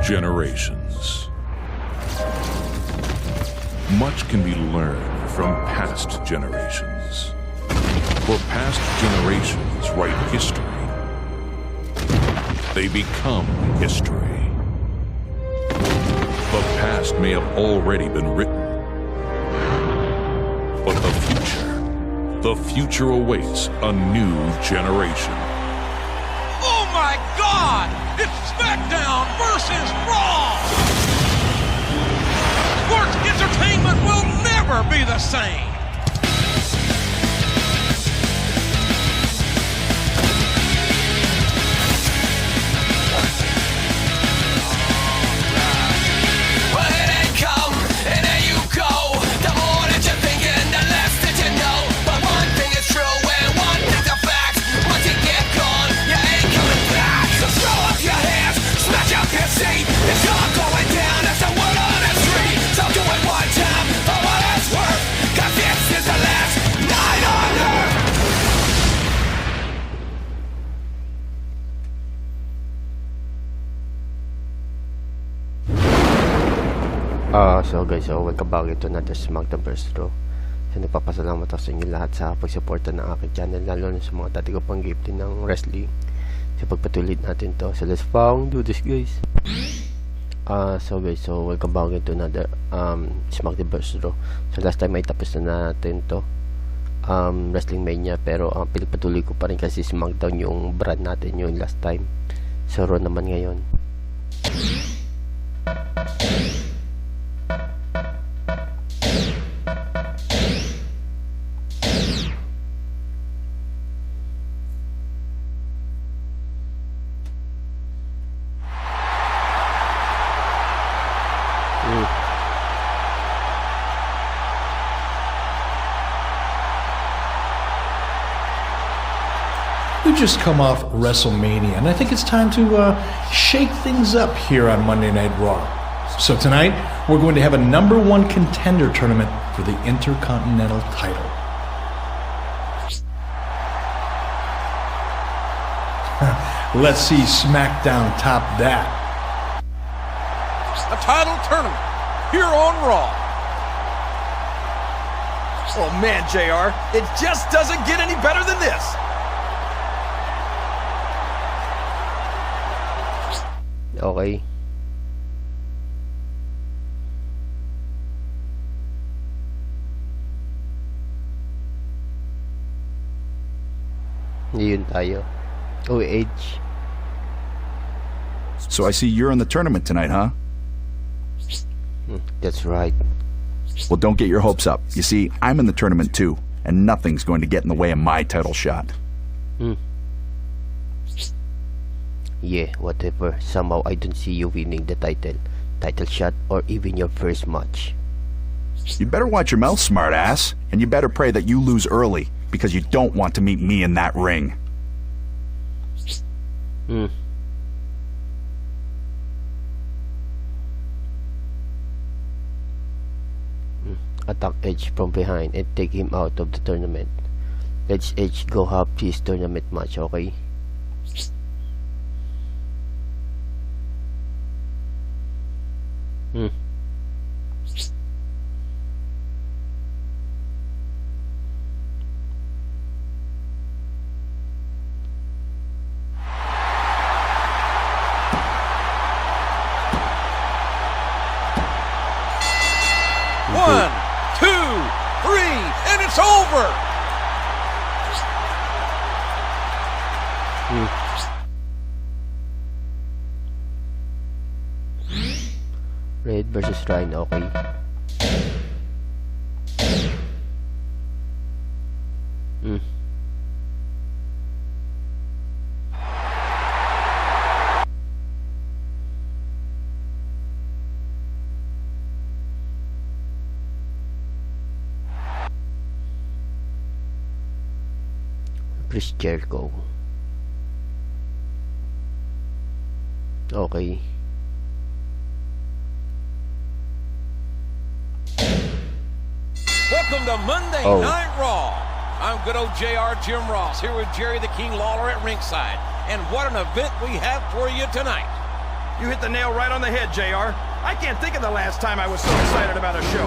generations. Much can be learned from past generations. For past generations write history. They become history. The past may have already been written, but the future awaits a new generation. Oh my God! It's SmackDown versus Raw! Sports entertainment will never be the same! So guys, welcome back to another SmackDown vs. Raw. So nagpapasalamat ako sa inyo lahat sa pagsuporta ng aking channel, lalo na sa mga dati ko pang gifting ng wrestling. So pagpatuloy natin to, so let's do this guys. So guys, so welcome back to another SmackDown vs. Raw. So last time ay tapos na natin to Wrestling Mania, pero pinagpatuloy ko pa rin kasi SmackDown yung brand natin yung last time. So Raw naman ngayon. We just come off WrestleMania, and I think it's time to shake things up here on Monday Night Raw. So tonight, we're going to have a #1 contender tournament for the Intercontinental title. Let's see SmackDown top that. A title tournament here on Raw. Oh man, JR, it just doesn't get any better than this. Okay. Yun tayo. OH. So I see you're in the tournament tonight, huh? That's right. Well, don't get your hopes up. You see, I'm in the tournament too, and nothing's going to get in the way of my title shot. Yeah, whatever. Somehow I don't see you winning the title shot, or even your first match. You better watch your mouth, smartass, and you better pray that you lose early, because you don't want to meet me in that ring. Attack Edge from behind and take him out of the tournament. Let's Edge go have this tournament match, okay? One, two, three, and it's over. Red versus Ryan, okay. Chris Jericho. Okay. Welcome to Monday Night Raw. I'm good old JR Jim Ross here with Jerry the King Lawler at ringside. And what an event we have for you tonight. You hit the nail right on the head, JR. I can't think of the last time I was so excited about a show.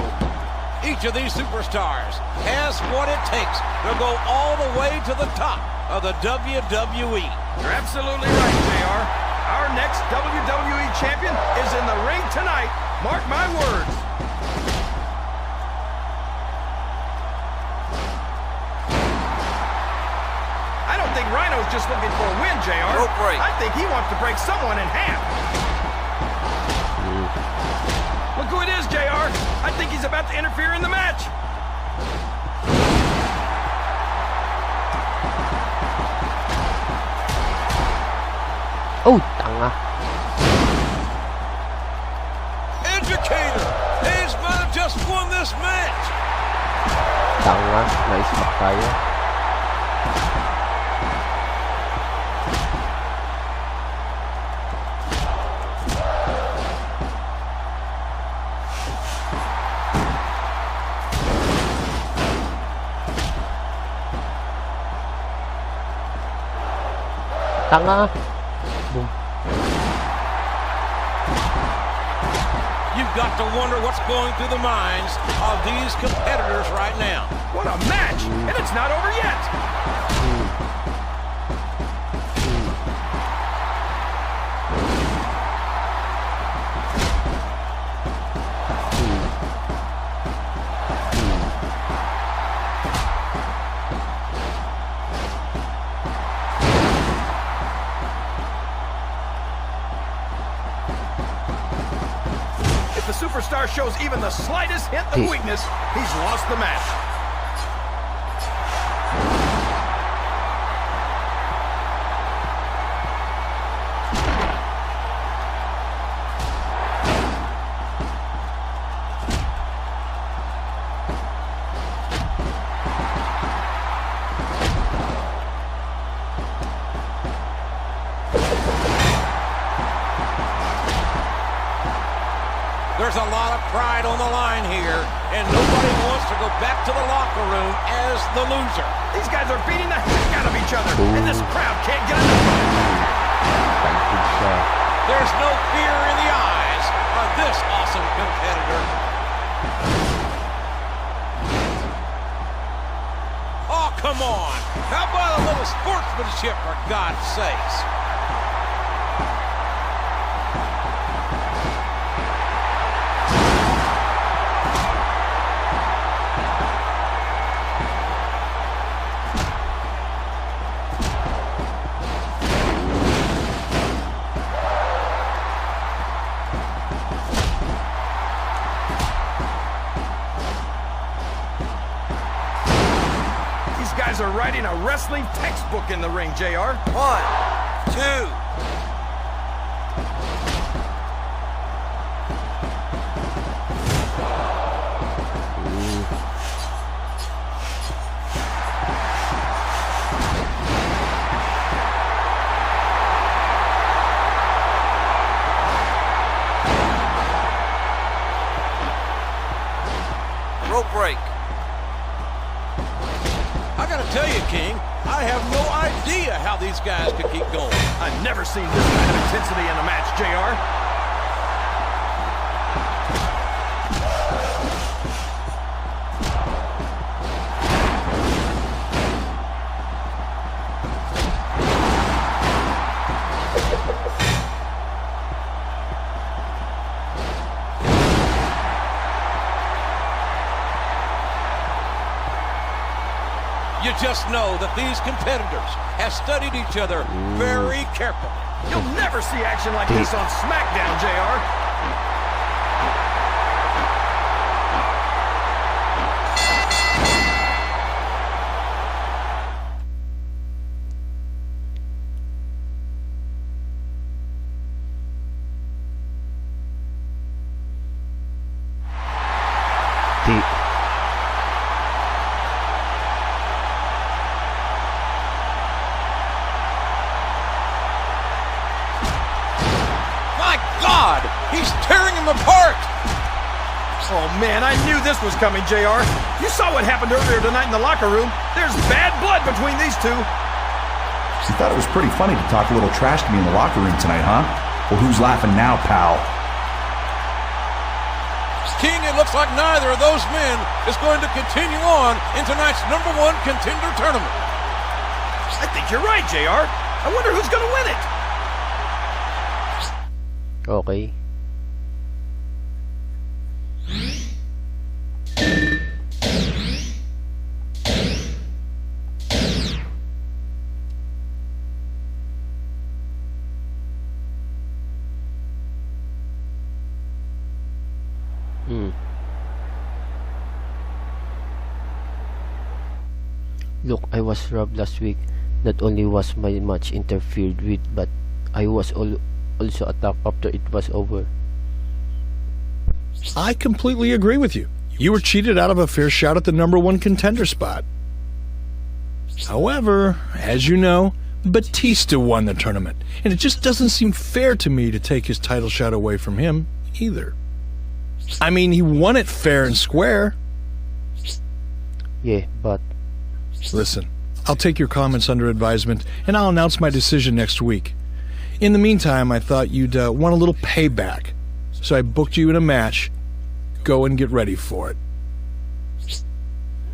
Each of these superstars has what it takes to go all the way to the top of the WWE. You're absolutely right, JR. Our next WWE champion is in the ring tonight. Mark my words. I don't think Rhino's just looking for a win, JR. Rope break. I think he wants to break someone in half. Look who it is, JR. I think he's about to interfere in the match. Oh, tanga. Educator, he's might have just won this match. Tanga. Nice back tayo. Tanga. Boom. You've got to wonder what's going through the minds of these competitors right now. What a match! And it's not over yet! If the superstar shows even the slightest hint of weakness, he's lost the match. There's a lot of pride on the line here, and nobody wants to go back to the locker room as the loser. These guys are beating the heck out of each other, and this crowd can't get enough of it. There's no fear in the eyes of this awesome competitor. Oh, come on. How about a little sportsmanship, for God's sakes? These guys are writing a wrestling textbook in the ring, JR. 1, 2. Rope break. I gotta tell you, King, I have no idea how these guys could keep going. I've never seen this kind of intensity in a match, JR. You just know that these competitors have studied each other very carefully. You'll never see action like this on SmackDown, JR. My God, he's tearing him apart. Oh, man, I knew this was coming, JR. You saw what happened earlier tonight in the locker room. There's bad blood between these two. You thought it was pretty funny to talk a little trash to me in the locker room tonight, huh? Well, who's laughing now, pal? King, it looks like neither of those men is going to continue on in tonight's #1 contender tournament. I think you're right, JR. I wonder who's going to win it. Okay. Look, I was robbed last week. Not only was my match interfered with, but I was also attacked after it was over. I completely agree with you. You were cheated out of a fair shot at the #1 contender spot. However, as you know, Batista won the tournament, and it just doesn't seem fair to me to take his title shot away from him either. I mean, he won it fair and square. Yeah, but Listen, I'll take your comments under advisement, and I'll announce my decision next week. In the meantime, I thought you'd want a little payback, so I booked you in a match. Go and get ready for it.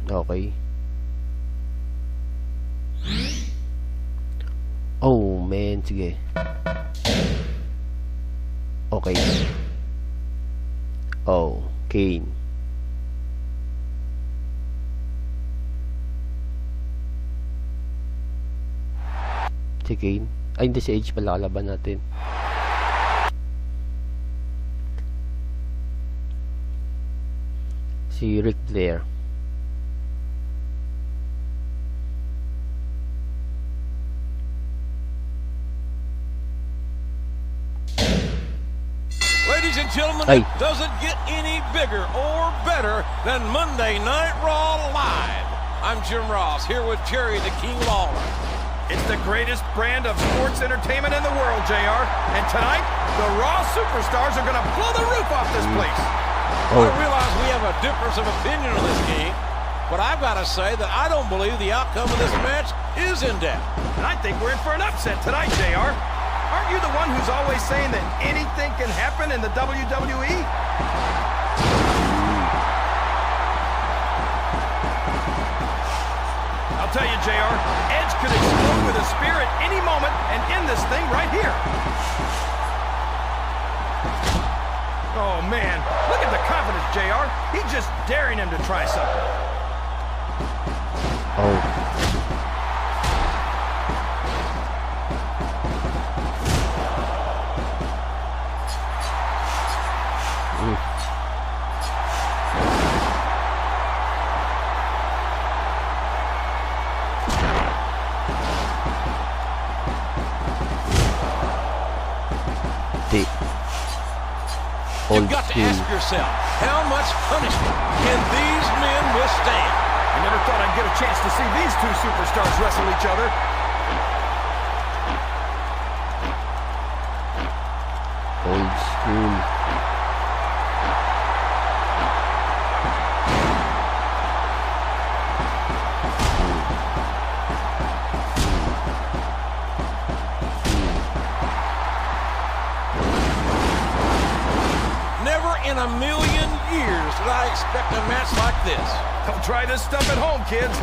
okay. Oh man, sige. Okay. Oh, Kane. Si Kane. Ay, hindi, si Edge pala kalaban natin. Si Ric Flair. Ladies and gentlemen, Hey. it doesn't get any bigger or better than Monday Night Raw Live. I'm Jim Ross, here with Jerry the King Lawler. It's the greatest brand of sports entertainment in the world, JR. And tonight, the Raw Superstars are going to blow the roof off this place. Oh. I realize we have a difference of opinion on this game, but I've got to say that I don't believe the outcome of this match is in doubt. And I think we're in for an upset tonight, JR. Aren't you the one who's always saying that anything can happen in the WWE? I'll tell you, JR, Edge could explode with a spear at any moment and end this thing right here. Oh, man. Look at the confidence, JR. He's just daring him to try something. Oh. You've got to ask yourself, how much punishment can these men withstand? I never thought I'd get a chance to see these two superstars wrestle each other. Old school. Never in a million years did I expect a match like this. Don't try this stuff at home, kids.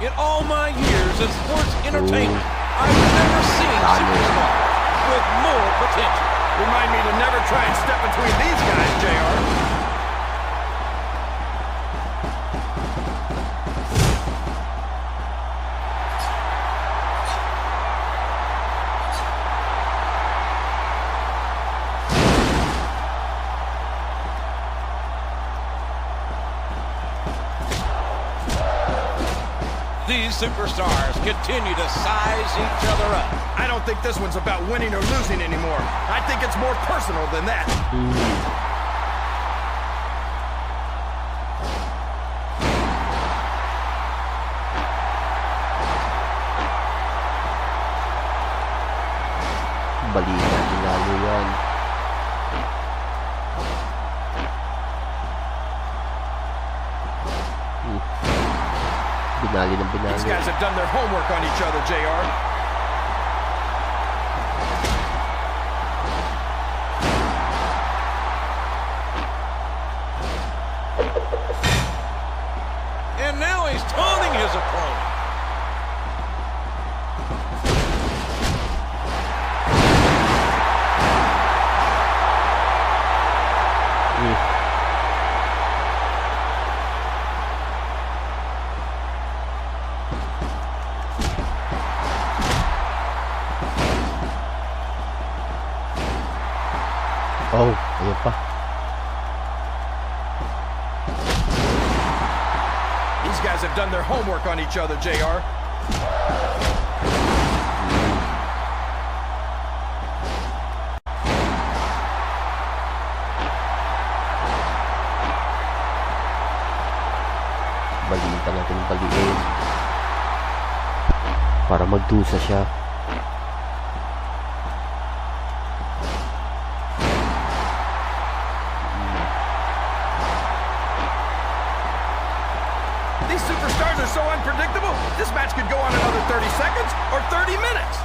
In all my years in sports entertainment, I've never seen a superstar with more potential. Remind me to never try and step between these guys, JR. These superstars continue to size each other up. I don't think this one's about winning or losing anymore. I think it's more personal than that. Baliin natin lalo yan. Binali ng binali. These guys have done their homework on each other, JR. And now he's taunting his opponent. Oh, ayun pa. These guys have done their homework on each other, JR. Baliin pa natin baliin. Para magdusa siya. These superstars are so unpredictable. This match could go on another 30 seconds or 30 minutes.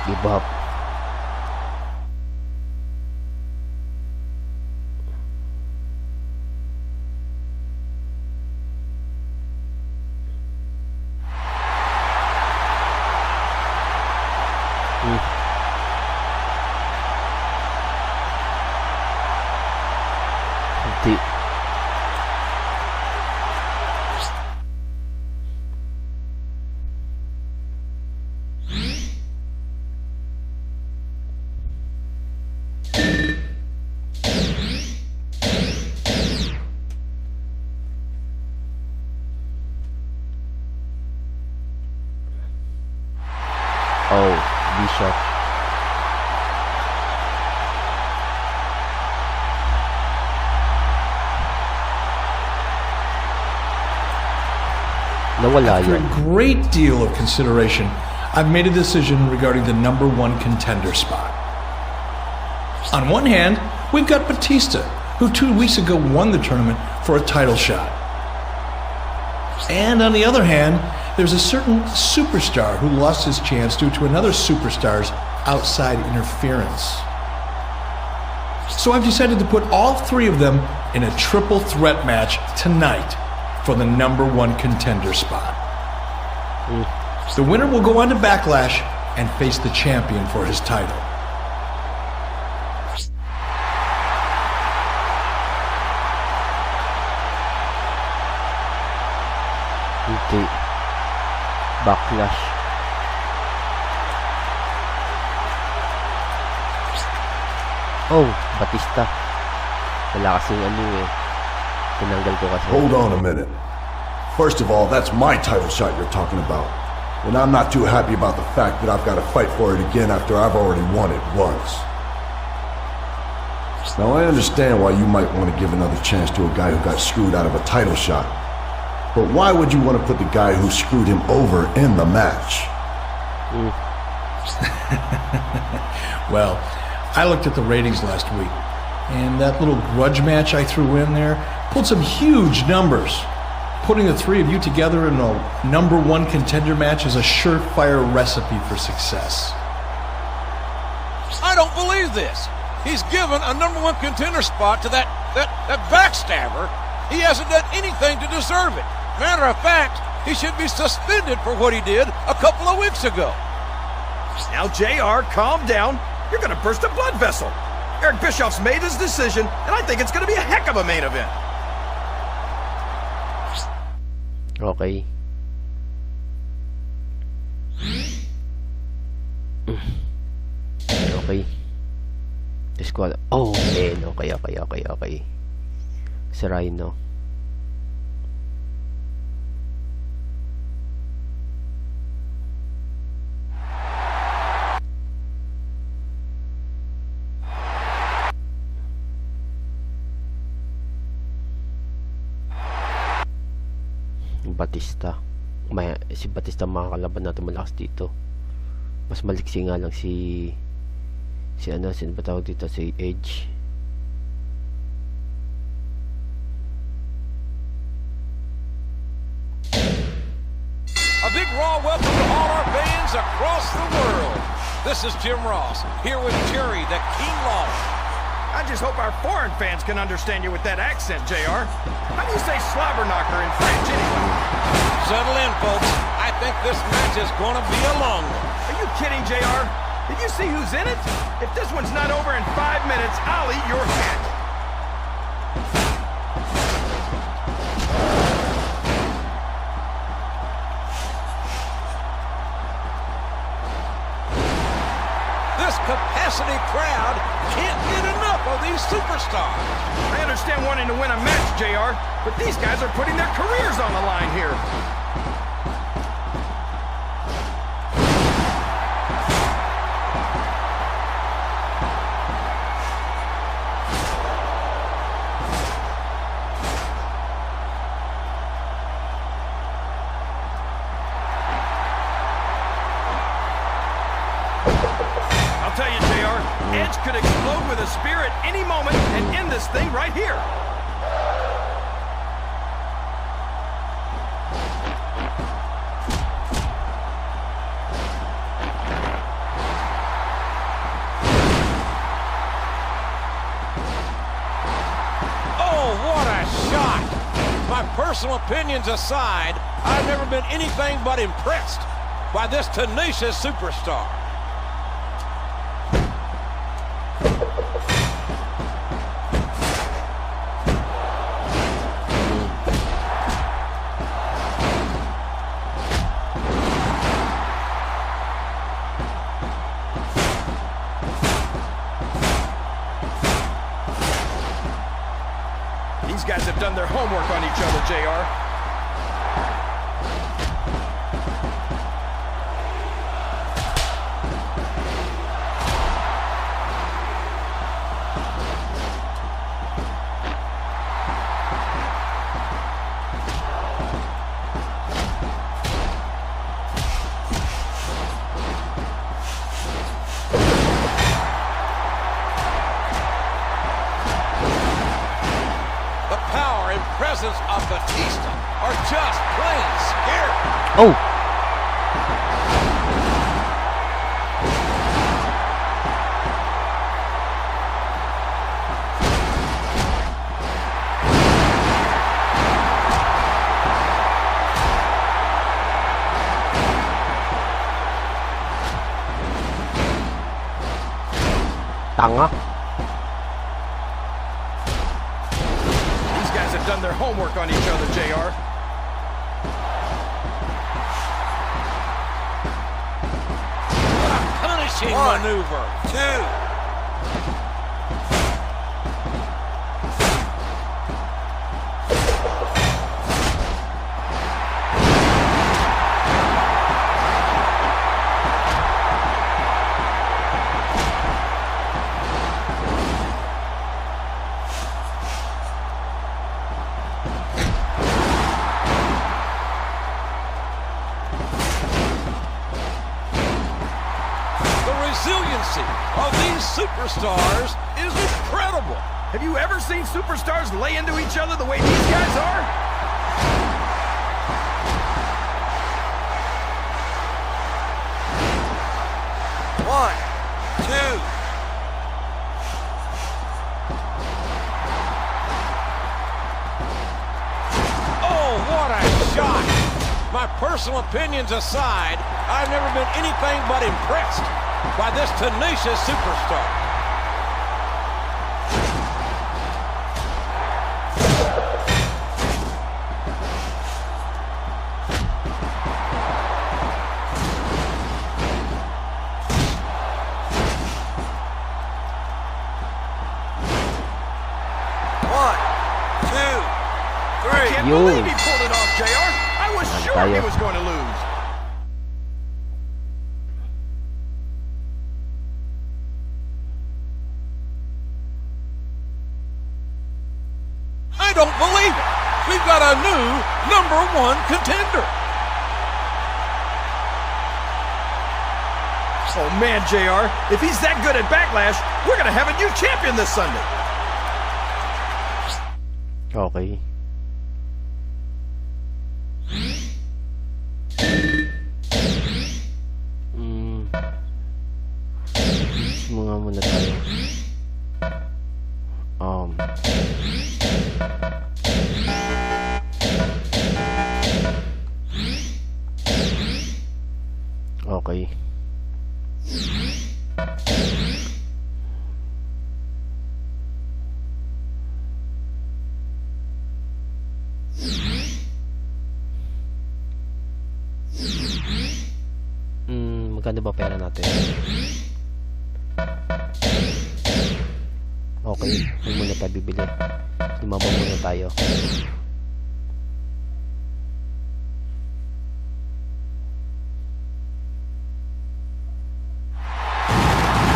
Give up. Hindi. Oh, Bishop. Nawala After yan. a great deal of consideration, I've made a decision regarding the number one contender spot. On one hand, we've got Batista, who 2 weeks ago won the tournament for a title shot. And on the other hand, there's a certain superstar who lost his chance due to another superstar's outside interference. So I've decided to put all three of them in a triple threat match tonight for the number one contender spot. The winner will go on to Backlash and face the champion for his title. Hindi. Backlash. Oh, Batista. Wala kasing ano eh. Tinanggal ko kasi. Hold on a minute. First of all, that's my title shot you're talking about. And I'm not too happy about the fact that I've got to fight for it again after I've already won it once. Now I understand why you might want to give another chance to a guy who got screwed out of a title shot. But why would you want to put the guy who screwed him over in the match? Well, I looked at the ratings last week, and that little grudge match I threw in there pulled some huge numbers. Putting the three of you together in a number one contender match is a surefire recipe for success. I don't believe this. He's given a number one contender spot to that backstabber. He hasn't done anything to deserve it. Matter of fact, he should be suspended for what he did a couple of weeks ago. Now, JR, calm down. You're going to burst a blood vessel. Eric Bischoff's made his decision, and I think it's going to be a heck of a main event. Okay. Okay. Squad. Oh, man. Okay. Si Rhino. Batista. Si Batista makakalaban natin malakas dito. Mas maliksi nga lang si sino ba tawag dito, si Edge. A big Raw welcome to all our fans across the world. This is Jim Ross, here with Jerry, the King Lawler. I just hope our foreign fans can understand you with that accent, JR. How do you say slobber knocker in French anyway? Settle in, folks. I think this match is going to be a long one. Are you kidding, JR? Did you see who's in it? If this one's not over in 5 minutes, I'll eat your hat. This capacity crowd can't get enough of these superstars. I understand wanting to win a match, JR, but these guys are putting their careers on the line here. I'll tell you, JR, Edge could explode with a spear at any moment and end this thing right here. Oh, what a shot! My personal opinions aside, I've never been anything but impressed by this tenacious superstar. These guys have done their homework on each other, JR. Presence of Batista are just plain scary. Oh! Tanga. Done their homework on each other, JR. What a punishing maneuver. 2. Resiliency of these superstars is incredible. Have you ever seen superstars lay into each other the way these guys are? One, two. Oh, what a shot! My personal opinions aside, I've never been anything but impressed by this tenacious superstar. One, two, three. I can't believe he pulled it off, JR. I was sure he was going to lose. I don't believe it. We've got a new #1 contender. Oh man, JR, if he's that good at Backlash, we're gonna have a new champion this Sunday. Okay. Mga muna tayo. Okay. Magkano ba pera natin? Okay, huwag muna tayo bibili. Lumabang muna tayo.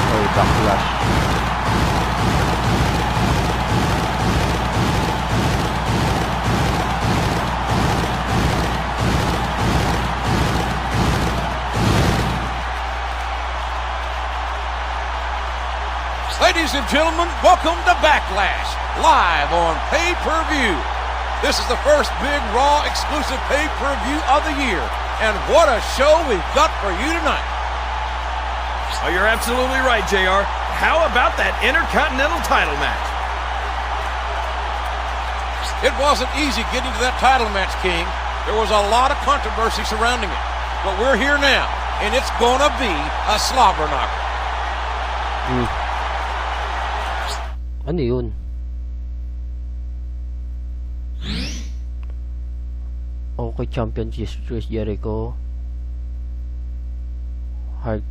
Okay, Backlash. Ladies and gentlemen, welcome to Backlash, live on pay-per-view. This is the first big Raw exclusive pay-per-view of the year, and what a show we've got for you tonight. Oh, you're absolutely right, JR. How about that Intercontinental title match? It wasn't easy getting to that title match, King. There was a lot of controversy surrounding it, but we're here now, and it's gonna be a slobber knocker. Ano yun? Okay, champion Chris Jericho. Hard.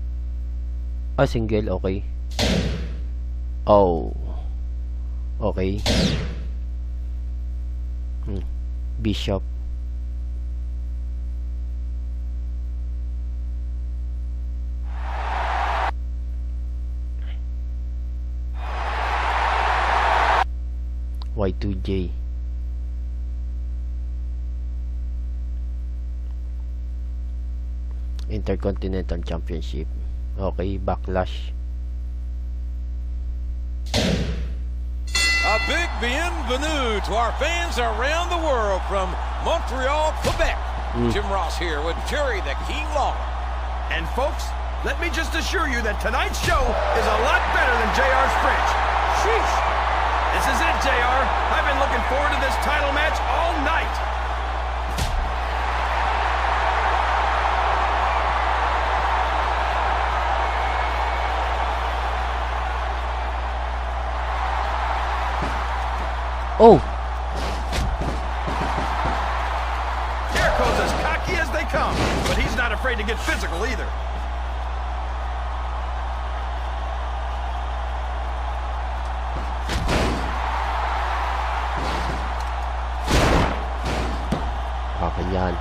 Single, okay. Oh. Okay. Bishop. Y2J. Intercontinental Championship. Okay, Backlash. A big bienvenue to our fans around the world from Montreal, Quebec. Jim Ross here with Jerry the King Lawler. And folks, let me just assure you that tonight's show is a lot better than JR's French. Sheesh. This is it, JR. I've been looking forward to this title match all night. Oh! Jericho's as cocky as they come, but he's not afraid to get physical either. Okay, yan.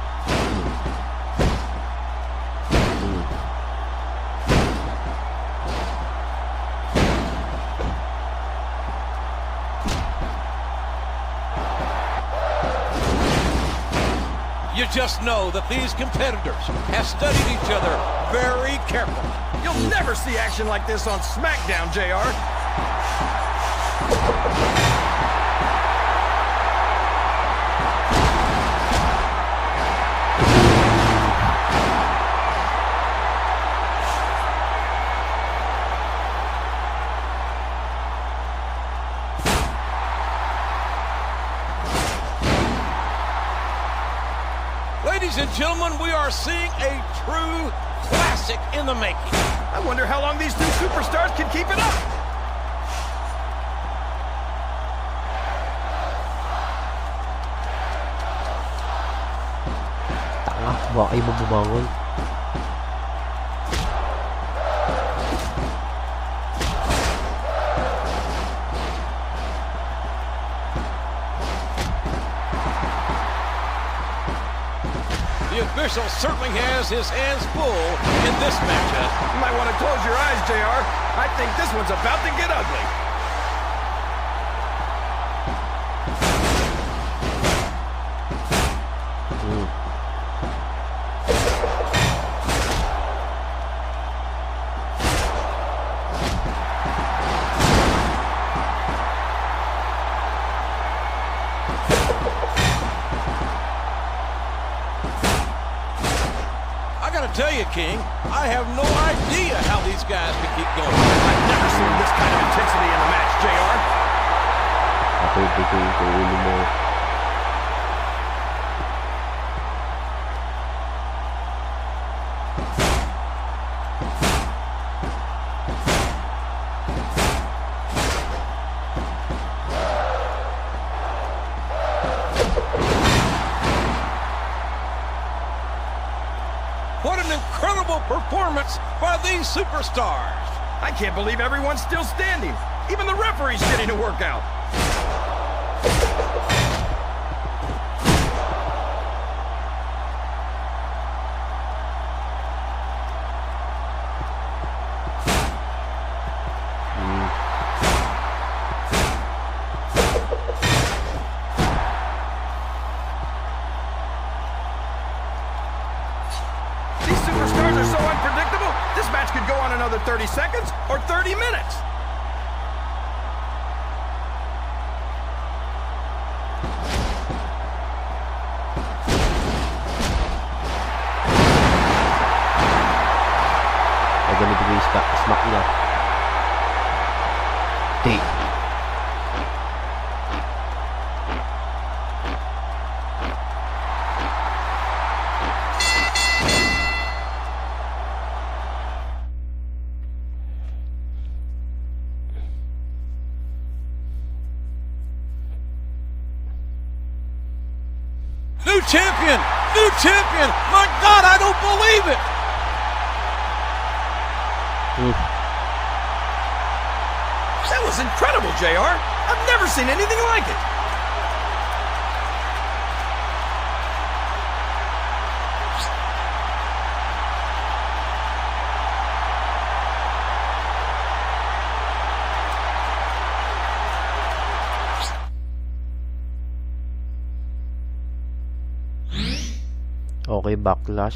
You just know that these competitors have studied each other very carefully. You'll never see action like this on SmackDown, JR. Ladies and gentlemen, we are seeing a true classic in the making. I wonder how long these two superstars can keep it up. Tanga, baka kayo mabumangon. The official certainly has his hands full in this matchup. You might want to close your eyes, JR. I think this one's about to get ugly. I gotta tell you, King, I have no idea how these guys can keep going. I've never seen this kind of intensity in a match, JR. Ako ibigay ko ulo mo. What an incredible performance by these superstars. I can't believe everyone's still standing. Even the referee's getting a workout. These superstars are so unpredictable, this match could go on another 30 seconds or 30 minutes. Ay, ganito yung smack niya. Take. New champion! New champion! My God, I don't believe it! That was incredible, JR. I've never seen anything like it. Okay, Backlash.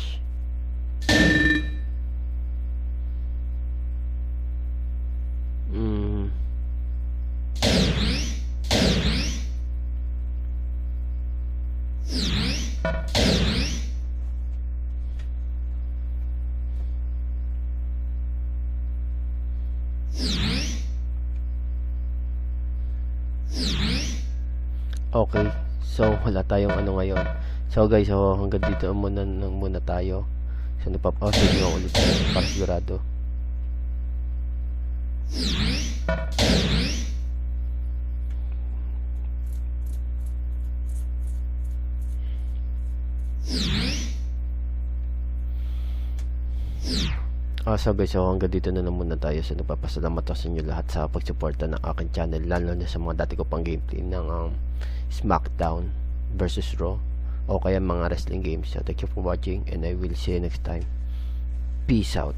Okay, so wala tayong ano ngayon. So guys, so hanggang dito muna tayo. So napapause nyo ulit para sigurado. So guys, so hanggang dito na lang muna tayo. So nagpapasalamat ako sa inyo lahat sa pagsuporta ng aking channel, lalo na sa mga dati ko pang gameplay ng SmackDown versus Raw o kaya mga wrestling games. So thank you for watching and I will see you next time. Peace out.